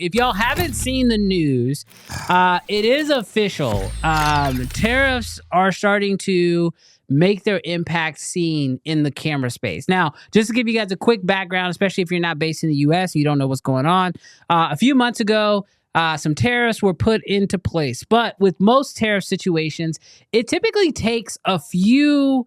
if y'all haven't seen the news, it is official. Tariffs are starting to make their impact seen in the camera space. Now, just to give you guys a quick background, especially if you're not based in the U.S. and you don't know what's going on, a few months ago, some tariffs were put into place. But with most tariff situations, it typically takes a few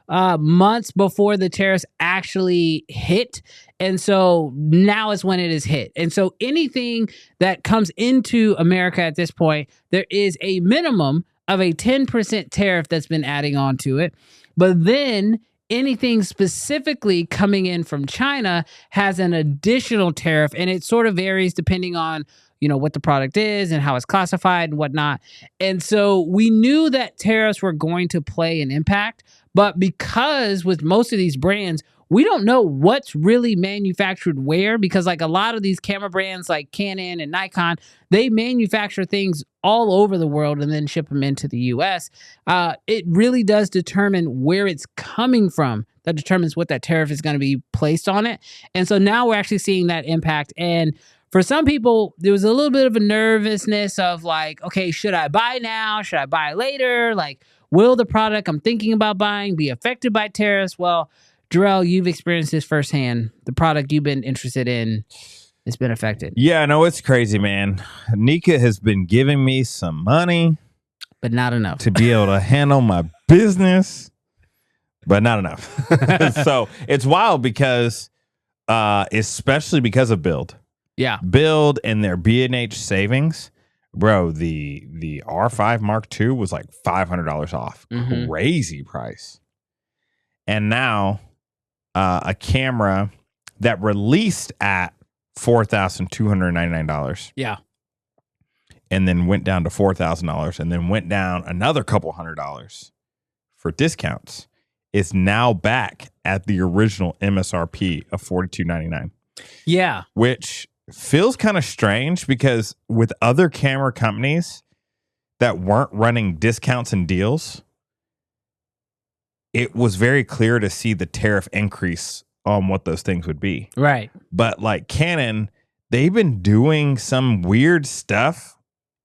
months before the tariffs actually hit. And so now is when it is hit. And so anything that comes into America at this point, there is a minimum of a 10% tariff that's been adding on to it. But then anything specifically coming in from China has an additional tariff, and it sort of varies depending on, you know, what the product is and how it's classified and whatnot. And so we knew that tariffs were going to play an impact, but because with most of these brands, we don't know what's really manufactured where, because like a lot of these camera brands like Canon and Nikon, they manufacture things all over the world and then ship them into the US. It really does determine where it's coming from. That determines what that tariff is going to be placed on it. And so now we're actually seeing that impact. And for some people, there was a little bit of a nervousness of like, okay, should I buy now? Should I buy later? Like, will the product I'm thinking about buying be affected by tariffs? Well, Derrel, you've experienced this firsthand. The product you've been interested in has been affected. Yeah, no, it's crazy, man. Nika has been giving me some money, but not enough to be able to handle my business, but not enough. So it's wild because, especially because of Build. Yeah. Build and their B&H savings. Bro, the R5 Mark II was like $500 off. Mm-hmm. Crazy price. And now a camera that released at $4,299. Yeah. And then went down to $4,000 and then went down another couple $100 for discounts is now back at the original MSRP of $42.99. Yeah. Which feels kind of strange because with other camera companies that weren't running discounts and deals, it was very clear to see the tariff increase on what those things would be. Right. But like Canon, they've been doing some weird stuff,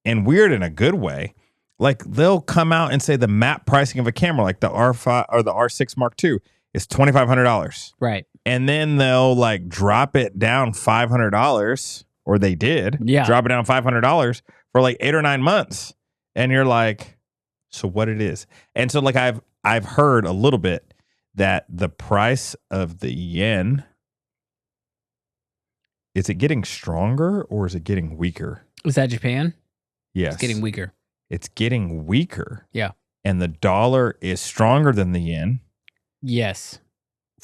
and weird in a good way. Like they'll come out and say the map pricing of a camera, like the R5 or the R6 Mark II, is $2,500. Right. And then they'll like drop it down $500, or they did. Yeah. Drop it down $500 for like 8 or 9 months. And you're like, so what it is? And so like I've heard a little bit that the price of the yen, is it getting stronger or is it getting weaker? Was that Japan? Yes. It's getting weaker. It's getting weaker. Yeah. And the dollar is stronger than the yen. Yes.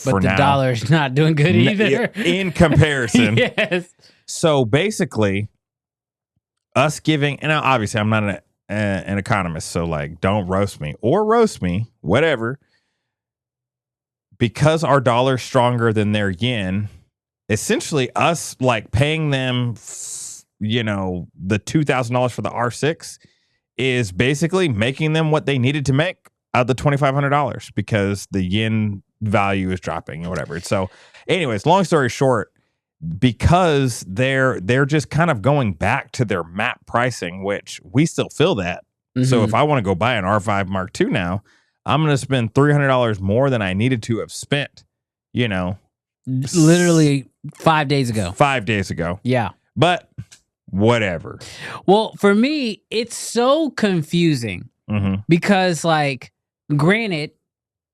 But the dollar's not doing good either. In comparison. Yes. So basically, us giving, and obviously I'm not an economist, so like don't roast me or roast me, whatever. Because our dollar's stronger than their yen, essentially us like paying them, the $2,000 for the R6 is basically making them what they needed to make out of the $2,500 because the yen value is dropping or whatever. So anyways, long story short, because they're just kind of going back to their map pricing, which we still feel that. Mm-hmm. So if I want to go buy an R5 Mark II now, I'm going to spend $300 more than I needed to have spent, literally 5 days ago. 5 days ago. Yeah. But whatever. Well, for me, it's so confusing because, like, granted,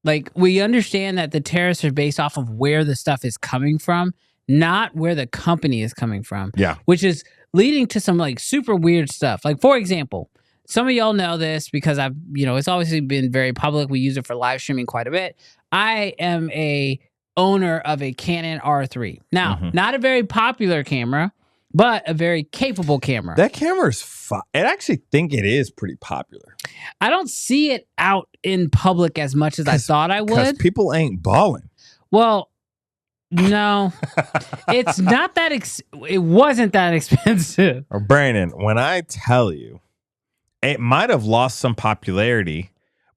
like, we understand that the tariffs are based off of where the stuff is coming from, not where the company is coming from. Yeah. Which is leading to some, like, super weird stuff. Like, for example, some of y'all know this because it's obviously been very public. We use it for live streaming quite a bit. I am a owner of a Canon R3. Now, not a very popular camera, but a very capable camera. That camera is I actually think it is pretty popular. I don't see it out in public as much as I thought I would. Because people ain't balling. Well, no, it's not that. It wasn't that expensive. Or Brandon, when I tell you, it might have lost some popularity,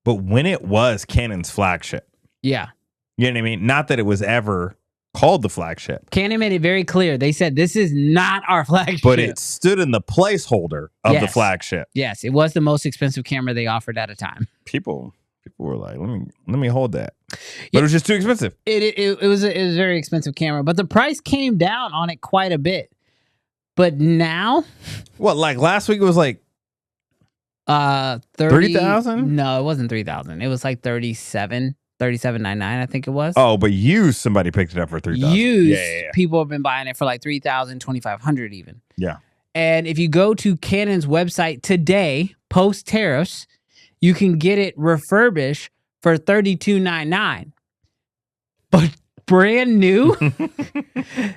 but when it was Canon's flagship. Yeah. You know what I mean? Not that it was ever called the flagship. Canon made it very clear. They said this is not our flagship. But it stood in the placeholder of the flagship. Yes, it was the most expensive camera they offered at a time. People were like, let me hold that. But it was just too expensive. It was a very expensive camera, but the price came down on it quite a bit. But now, what, like last week it was like 30,000? No, it wasn't 3,000. It was like 37.99, I think it was. Oh, but used, somebody picked it up for 3,000. Used, people have been buying it for like 3,000, 2,500 even. Yeah. And if you go to Canon's website today, post tariffs, you can get it refurbished for $32.99. But brand new,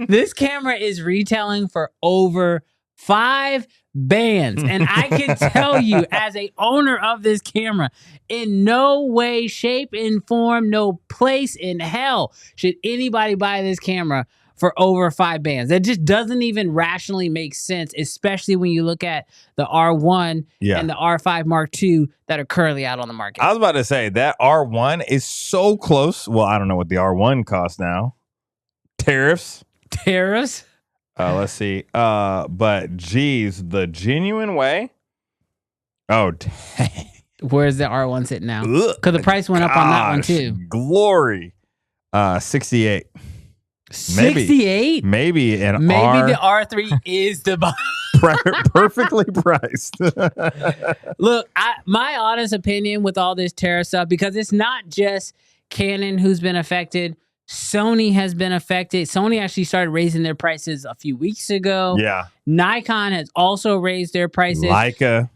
this camera is retailing for over $5 bands. And I can tell you, as a owner of this camera, in no way, shape, and form, no place in hell should anybody buy this camera for over $5 bands. That just doesn't even rationally make sense, especially when you look at the R1 and the R5 Mark II that are currently out on the market. I was about to say, that R1 is so close. Well, I don't know what the R1 costs now. Tariffs. Let's see. But geez, the genuine way. Oh, dang. Where's the R1 sitting now? Because the price went up on that one too. Glory. 68. 68? Maybe the R3 is the perfectly priced. Look, my honest opinion with all this tariff stuff, because it's not just Canon who's been affected. Sony has been affected. Sony actually started raising their prices a few weeks ago. Yeah. Nikon has also raised their prices.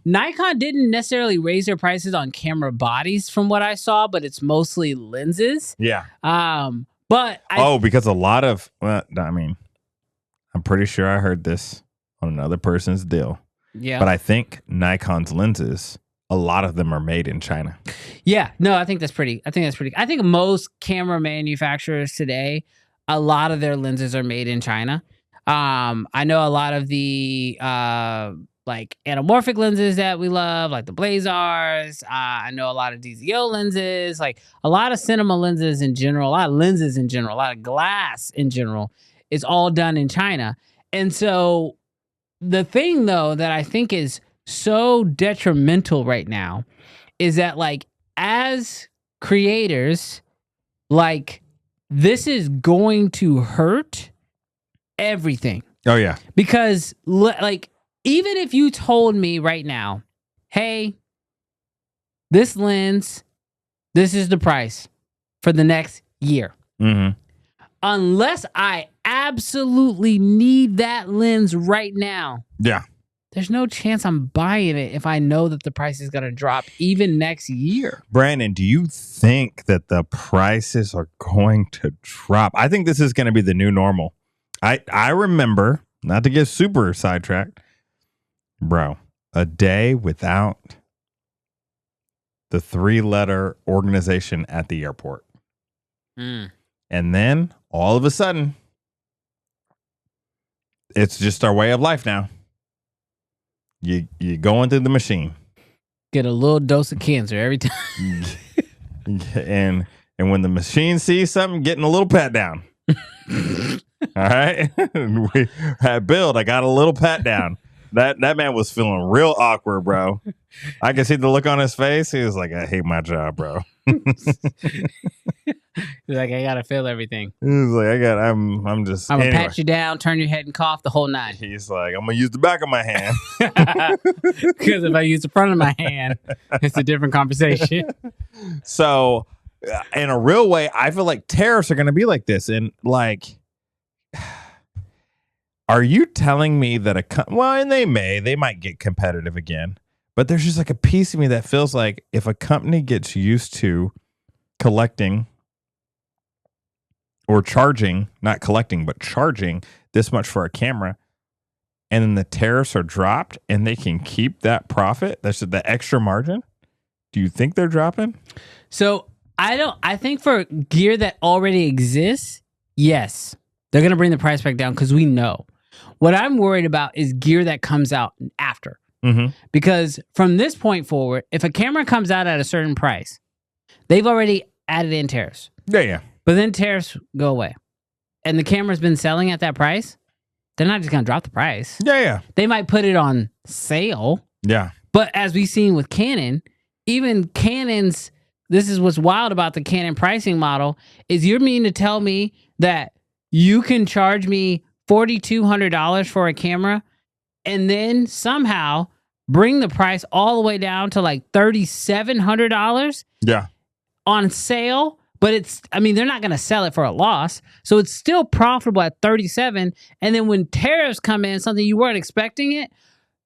Nikon didn't necessarily raise their prices on camera bodies from what I saw, but it's mostly lenses. Yeah. But because a lot of, I'm pretty sure I heard this on another person's deal. Yeah. But I think Nikon's lenses, a lot of them are made in China. Yeah. No, I think that's pretty. I think most camera manufacturers today, a lot of their lenses are made in China. I know a lot of the like anamorphic lenses that we love, like the Blazars. I know a lot of DZO lenses, like a lot of cinema lenses in general, a lot of lenses in general, a lot of glass in general. It's all done in China. And so the thing, though, that I think is so detrimental right now is that, like, as creators, like, this is going to hurt everything. Oh, yeah. Because, like, even if you told me right now, hey, this lens, this is the price for the next year. Mm-hmm. Unless I absolutely need that lens right now. Yeah. There's no chance I'm buying it if I know that the price is going to drop even next year. Brandon, do you think that the prices are going to drop? I think this is going to be the new normal. I remember, not to get super sidetracked, bro, a day without the 3-letter organization at the airport. Mm. And then all of a sudden, it's just our way of life now. You going through the machine. Get a little dose of cancer every time. and when the machine sees something, getting a little pat down. All right. We had build. I got a little pat down. That man was feeling real awkward, bro. I could see the look on his face. He was like, I hate my job, bro. He's like, I gotta feel everything. He was like, I'm gonna pat you down, turn your head and cough the whole night. He's like, I'm gonna use the back of my hand. Because if I use the front of my hand, it's a different conversation. So in a real way, I feel like tariffs are gonna be like this. And like, are you telling me that and they might get competitive again, but there's just like a piece of me that feels like if a company gets used to collecting or charging, not collecting, but charging this much for a camera, and then the tariffs are dropped and they can keep that profit, that's the extra margin, do you think they're dropping? So I think for gear that already exists, yes, they're going to bring the price back down because we know. What I'm worried about is gear that comes out after. Mm-hmm. Because from this point forward, if a camera comes out at a certain price, they've already added in tariffs. Yeah. But then tariffs go away. and the camera's been selling at that price, they're not just going to drop the price. Yeah. They might put it on sale. Yeah. But as we've seen with Canon, even Canon's, this is what's wild about the Canon pricing model, is you're mean to tell me that you can charge me $4,200 for a camera and then somehow bring the price all the way down to like $3,700 on sale. But they're not going to sell it for a loss. So it's still profitable at 37. And then when tariffs come in, something you weren't expecting it,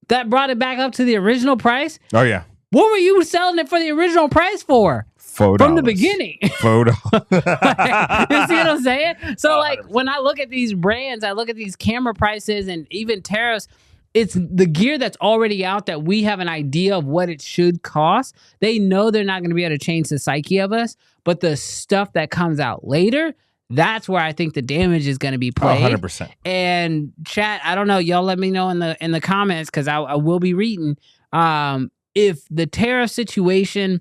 that brought it back up to the original price. Oh, yeah. What were you selling it for the original price for? From the beginning. Photo. You see what I'm saying? So like when I look at these brands, I look at these camera prices and even tariffs, it's the gear that's already out that we have an idea of what it should cost. They know they're not going to be able to change the psyche of us, but the stuff that comes out later, that's where I think the damage is going to be played. 100%. And chat, I don't know, y'all let me know in the comments because I will be reading. If the tariff situation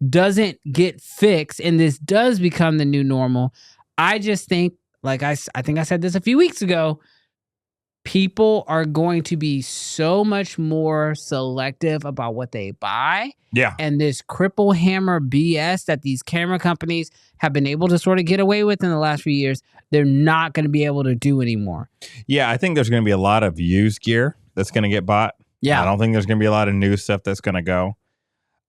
doesn't get fixed and this does become the new normal, I just think, like I think I said this a few weeks ago, people are going to be so much more selective about what they buy. Yeah. And this cripple hammer BS that these camera companies have been able to sort of get away with in the last few years, they're not going to be able to do anymore. Yeah, I think there's going to be a lot of used gear that's going to get bought. Yeah. I don't think there's going to be a lot of new stuff that's going to go.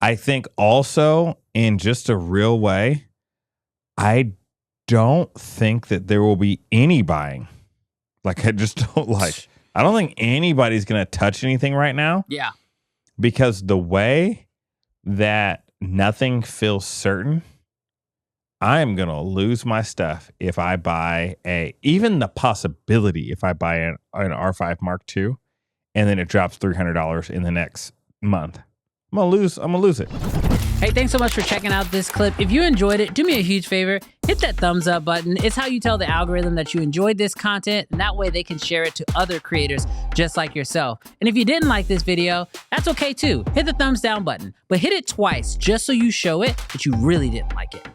I think also, in just a real way, I don't think that there will be any buying. Like, I just don't I don't think anybody's going to touch anything right now. Yeah. Because the way that nothing feels certain, I am going to lose my stuff if I buy even the possibility if I buy an R5 Mark II and then it drops $300 in the next month. I'm going to lose it. Hey, thanks so much for checking out this clip. If you enjoyed it, do me a huge favor. Hit that thumbs up button. It's how you tell the algorithm that you enjoyed this content, and that way they can share it to other creators just like yourself. And if you didn't like this video, that's okay too. Hit the thumbs down button, but hit it twice just so you show it that you really didn't like it.